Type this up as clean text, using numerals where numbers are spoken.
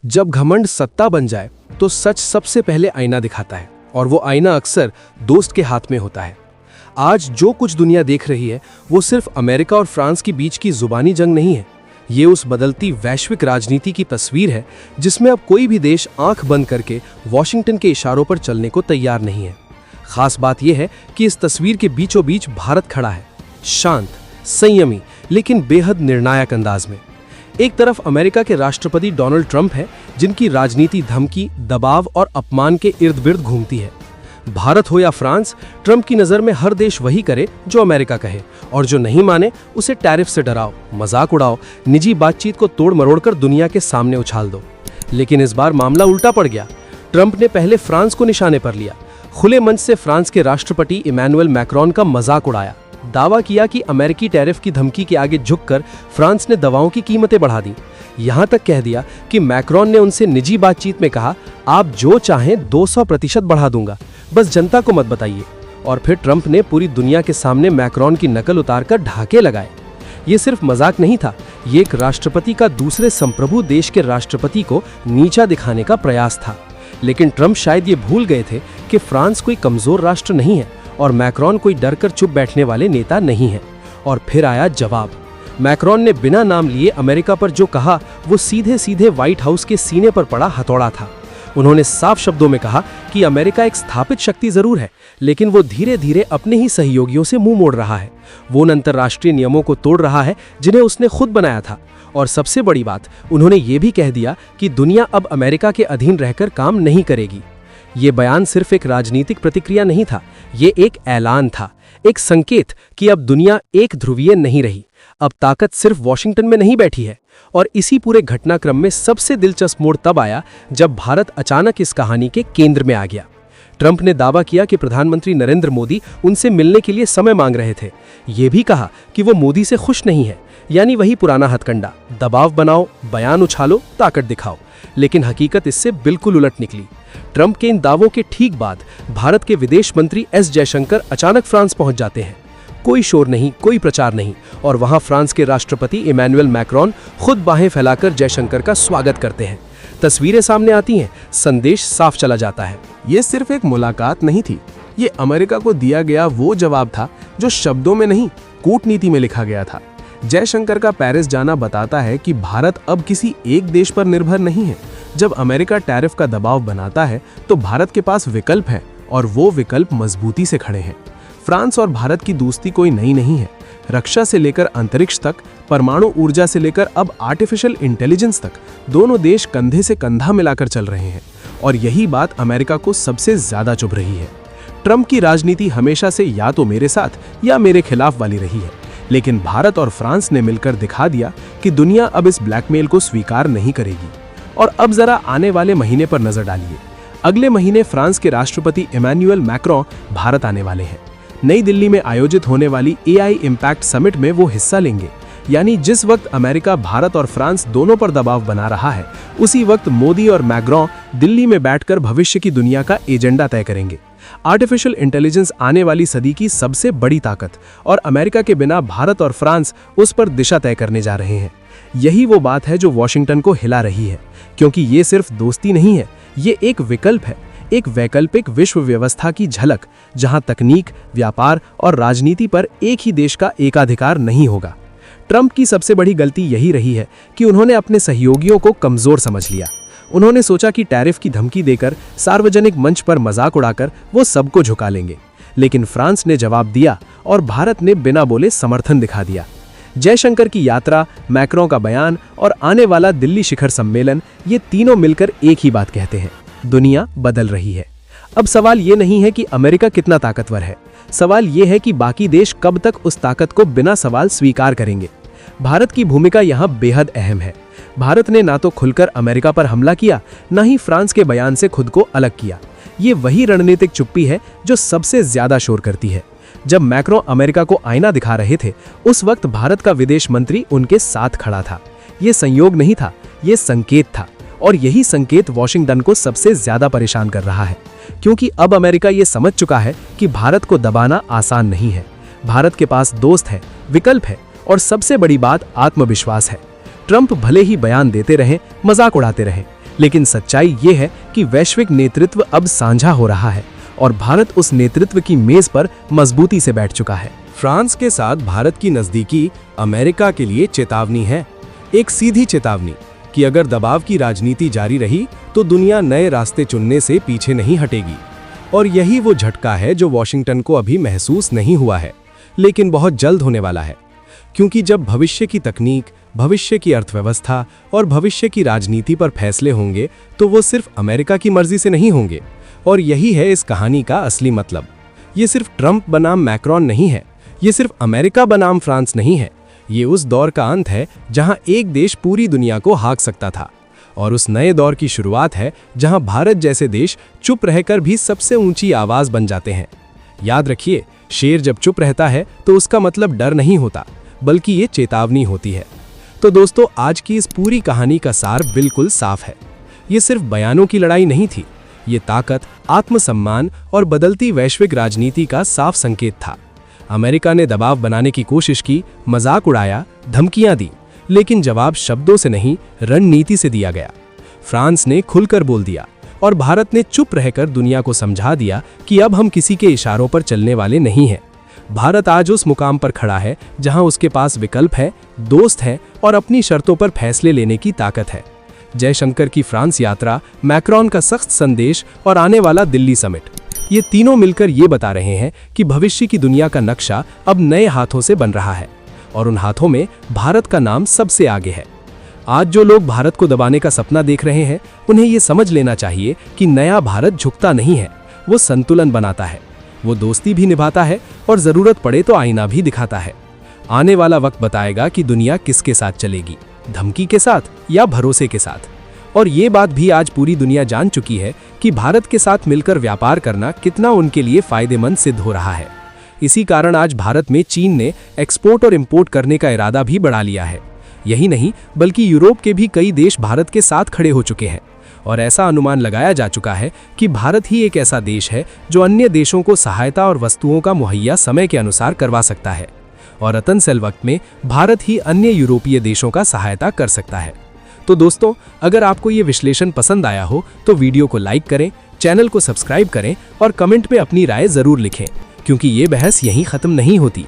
जब घमंड सत्ता बन जाए तो सच सबसे पहले आईना दिखाता है और वो आईना अक्सर दोस्त के हाथ में होता है। आज जो कुछ दुनिया देख रही है वो सिर्फ अमेरिका और फ्रांस के बीच की जुबानी जंग नहीं है। ये उस बदलती वैश्विक राजनीति की तस्वीर है जिसमें अब कोई भी देश आंख बंद करके वॉशिंगटन के इशारों पर चलने को तैयार नहीं है। खास बात यह है कि इस तस्वीर के बीचों बीच भारत खड़ा है, शांत, संयमी लेकिन बेहद निर्णायक अंदाज में। एक तरफ अमेरिका के राष्ट्रपति डोनाल्ड ट्रंप है जिनकी राजनीति धमकी, दबाव और अपमान के इर्द गिर्द घूमती है। भारत हो या फ्रांस, ट्रंप की नजर में हर देश वही करे जो अमेरिका कहे, और जो नहीं माने उसे टैरिफ से डराओ, मजाक उड़ाओ, निजी बातचीत को तोड़ मरोड़ कर दुनिया के सामने उछाल दो। लेकिन इस बार मामला उल्टा पड़ गया। ट्रंप ने पहले फ्रांस को निशाने पर लिया। खुले मंच से फ्रांस के राष्ट्रपति इमैनुअल मैक्रोन का मजाक उड़ाया, दावा किया कि अमेरिकी टैरिफ की धमकी के आगे झुककर फ्रांस ने दवाओं की कीमतें बढ़ा दी। यहां तक कह दिया कि मैक्रोन ने उनसे निजी बातचीत में कहा, आप जो चाहें 200% बढ़ा दूंगा, बस जनता को मत बताइए। और फिर ट्रंप ने पूरी दुनिया के सामने मैक्रोन की नकल उतारकर ढाके लगाए। ये सिर्फ मजाक नहीं था, ये एक राष्ट्रपति का दूसरे संप्रभु देश के राष्ट्रपति को नीचा दिखाने का प्रयास था। लेकिन ट्रंप शायद ये भूल गए थे कि फ्रांस कोई कमजोर राष्ट्र नहीं है और मैक्रोन कोई डर कर चुप बैठने वाले नेता नहीं है। और फिर आया जवाब। मैक्रोन ने बिना नाम लिए अमेरिका पर जो कहा वो सीधे सीधे व्हाइट हाउस के सीने पर पड़ा हथौड़ा था। उन्होंने साफ शब्दों में कहा कि अमेरिका एक स्थापित शक्ति जरूर है, लेकिन वो धीरे धीरे अपने ही सहयोगियों से मुंह मोड़ रहा है। वो उन अंतर्राष्ट्रीय नियमों को तोड़ रहा है जिन्हें उसने खुद बनाया था। और सबसे बड़ी बात, उन्होंने ये भी कह दिया कि दुनिया अब अमेरिका के अधीन रहकर काम नहीं करेगी। ये बयान सिर्फ एक राजनीतिक प्रतिक्रिया नहीं था, ये एक ऐलान था, एक संकेत कि अब दुनिया एक ध्रुवीय नहीं रही। अब ताकत सिर्फ वॉशिंगटन में नहीं बैठी है। और इसी पूरे घटनाक्रम में सबसे दिलचस्प मोड़ तब आया जब भारत अचानक इस कहानी के केंद्र में आ गया। ट्रंप ने दावा किया कि प्रधानमंत्री नरेंद्र मोदी उनसे मिलने के लिए समय मांग रहे थे। ये भी कहा कि वो मोदी से खुश नहीं है, यानी वही पुराना हथकंडा, दबाव बनाओ, बयान उछालो, ताकत दिखाओ। लेकिन हकीकत इससे बिल्कुल उलट निकली। ट्रंप के इन दावों के ठीक बाद भारत के विदेश मंत्री एस जयशंकर अचानक फ्रांस पहुंच जाते हैं। कोई शोर नहीं, कोई प्रचार नहीं, और वहां फ्रांस के राष्ट्रपति इमैनुअल मैक्रोन खुद बाहें फैलाकर जयशंकर का स्वागत करते हैं। तस्वीरें सामने आती हैं, संदेश साफ चला जाता है। ये सिर्फ एक मुलाकात नहीं थी, ये अमेरिका को दिया गया वो जवाब था जो शब्दों में नहीं, कूटनीति में लिखा गया था। जयशंकर का पेरिस जाना बताता है कि भारत अब किसी एक देश पर निर्भर नहीं है। जब अमेरिका टैरिफ का दबाव बनाता है तो भारत के पास विकल्प है, और वो विकल्प मजबूती से खड़े हैं। फ्रांस और भारत की दोस्ती कोई नई नहीं है। रक्षा से लेकर अंतरिक्ष तक, परमाणु ऊर्जा से लेकर अब आर्टिफिशियल इंटेलिजेंस तक, दोनों देश कंधे से कंधा मिलाकर चल रहे हैं। और यही बात अमेरिका को सबसे ज्यादा चुभ रही है। ट्रंप की राजनीति हमेशा से या तो मेरे साथ या मेरे खिलाफ वाली रही है, लेकिन भारत और फ्रांस ने मिलकर दिखा दिया कि दुनिया अब इस ब्लैकमेल को स्वीकार नहीं करेगी। और अब जरा आने वाले महीने पर नजर डालिए। अगले महीने फ्रांस के राष्ट्रपति इमैनुअल मैक्रोन भारत आने वाले हैं। नई दिल्ली में आयोजित होने वाली AI इम्पैक्ट समिट में वो हिस्सा लेंगे। यानी जिस वक्त अमेरिका भारत और फ्रांस दोनों पर दबाव बना रहा है, उसी वक्त मोदी और मैक्रोन दिल्ली में बैठकर भविष्य की दुनिया का एजेंडा तय करेंगे। आर्टिफिशियल इंटेलिजेंस आने वाली सदी की सबसे बड़ी ताकत, और अमेरिका के बिना भारत और फ्रांस उस पर दिशा तय करने जा रहे हैं। यही वो बात है जो वॉशिंगटन को हिला रही है, क्योंकि ये सिर्फ दोस्ती नहीं है, ये एक विकल्प है, एक वैकल्पिक विश्व व्यवस्था की झलक, जहां तकनीक, व्यापार और राजनीति पर एक ही देश का एकाधिकार नहीं होगा। ट्रंप की सबसे बड़ी गलती यही रही है कि उन्होंने अपने सहयोगियों को कमजोर समझ लिया। उन्होंने सोचा कि टैरिफ की धमकी देकर, सार्वजनिक मंच पर मजाक उड़ाकर वो सबको झुका लेंगे। लेकिन फ्रांस ने जवाब दिया और भारत ने बिना बोले समर्थन दिखा दिया। जयशंकर की यात्रा, मैक्रोन का बयान और आने वाला दिल्ली शिखर सम्मेलन, ये तीनों मिलकर एक ही बात कहते हैं, दुनिया बदल रही है। अब सवाल ये नहीं है कि अमेरिका कितना ताकतवर है, सवाल ये है कि बाकी देश कब तक उस ताकत को बिना सवाल स्वीकार करेंगे। भारत की भूमिका यहाँ बेहद अहम है। भारत ने ना तो खुलकर अमेरिका पर हमला किया, ना ही फ्रांस के बयान से खुद को अलग किया। ये वही रणनीतिक चुप्पी है जो सबसे ज्यादा शोर करती है। जब मैक्रोन अमेरिका को आईना दिखा रहे थे, उस वक्त भारत का विदेश मंत्री उनके साथ खड़ा था। ये संयोग नहीं था, ये संकेत था। और यही संकेत वॉशिंगटन को सबसे ज्यादा परेशान कर रहा है, क्योंकि अब अमेरिका ये समझ चुका है कि भारत को दबाना आसान नहीं है। भारत के पास दोस्त है, विकल्प है, और सबसे बड़ी बात आत्मविश्वास है। ट्रंप भले ही बयान देते रहें, मजाक उड़ाते रहें, लेकिन सच्चाई ये है कि वैश्विक नेतृत्व अब साझा हो रहा है और भारत उस नेतृत्व की मेज पर मजबूती से बैठ चुका है। फ्रांस के साथ भारत की नज़दीकी अमेरिका के लिए चेतावनी है, एक सीधी चेतावनी कि अगर दबाव की राजनीति जारी रही तो दुनिया नए रास्ते चुनने से पीछे नहीं हटेगी। और यही वो झटका है जो वॉशिंगटन को अभी महसूस नहीं हुआ है, लेकिन बहुत जल्द होने वाला है। क्योंकि जब भविष्य की तकनीक, भविष्य की अर्थव्यवस्था और भविष्य की राजनीति पर फैसले होंगे तो वो सिर्फ अमेरिका की मर्जी से नहीं होंगे। और यही है इस कहानी का असली मतलब। ये सिर्फ ट्रंप बनाम मैक्रोन नहीं है, ये सिर्फ अमेरिका बनाम फ्रांस नहीं है। ये उस दौर का अंत है जहां एक देश पूरी दुनिया को हाँक सकता था, और उस नए दौर की शुरुआत है जहां भारत जैसे देश चुप रहकर भी सबसे ऊंची आवाज बन जाते हैं। याद रखिए, शेर जब चुप रहता है तो उसका मतलब डर नहीं होता, बल्कि ये चेतावनी होती है। तो दोस्तों, आज की इस पूरी कहानी का सार बिल्कुल साफ है। ये सिर्फ बयानों की लड़ाई नहीं थी, ये ताकत, आत्मसम्मान और बदलती वैश्विक राजनीति का साफ संकेत था। अमेरिका ने दबाव बनाने की कोशिश की, मजाक उड़ाया, धमकियां दी, लेकिन जवाब शब्दों से नहीं, रणनीति से दिया गया। फ्रांस ने खुलकर बोल दिया और भारत ने चुप रहकर दुनिया को समझा दिया कि अब हम किसी के इशारों पर चलने वाले नहीं हैं। भारत आज उस मुकाम पर खड़ा है जहां उसके पास विकल्प है, दोस्त है और अपनी शर्तों पर फैसले लेने की ताकत है। जयशंकर की फ्रांस यात्रा, मैक्रोन का सख्त संदेश और आने वाला दिल्ली समिट, ये तीनों मिलकर ये बता रहे हैं कि भविष्य की दुनिया का नक्शा अब नए हाथों से बन रहा है, और उन हाथों में भारत का नाम सबसे आगे है। आज जो लोग भारत को दबाने का सपना देख रहे हैं, उन्हें ये समझ लेना चाहिए कि नया भारत झुकता नहीं है, वो संतुलन बनाता है, वो दोस्ती भी निभाता है और जरूरत पड़े तो आईना भी दिखाता है। आने वाला वक्त बताएगा कि दुनिया किसके साथ चलेगी, धमकी के साथ या भरोसे के साथ। और ये बात भी आज पूरी दुनिया जान चुकी है कि भारत के साथ मिलकर व्यापार करना कितना उनके लिए फायदेमंद सिद्ध हो रहा है। इसी कारण आज भारत में चीन ने एक्सपोर्ट और इंपोर्ट करने का इरादा भी बढ़ा लिया है। यही नहीं, बल्कि यूरोप के भी कई देश भारत के साथ खड़े हो चुके हैं, और ऐसा अनुमान लगाया जा चुका है कि भारत ही एक ऐसा देश है जो अन्य देशों को सहायता और वस्तुओं का मुहैया समय के अनुसार करवा सकता है, और अतनसेल वक्त में भारत ही अन्य यूरोपीय देशों का सहायता कर सकता है। तो दोस्तों, अगर आपको ये विश्लेषण पसंद आया हो तो वीडियो को लाइक करें, चैनल को सब्सक्राइब करें और कमेंट में अपनी राय जरूर लिखें, क्योंकि ये बहस यहीं खत्म नहीं होती।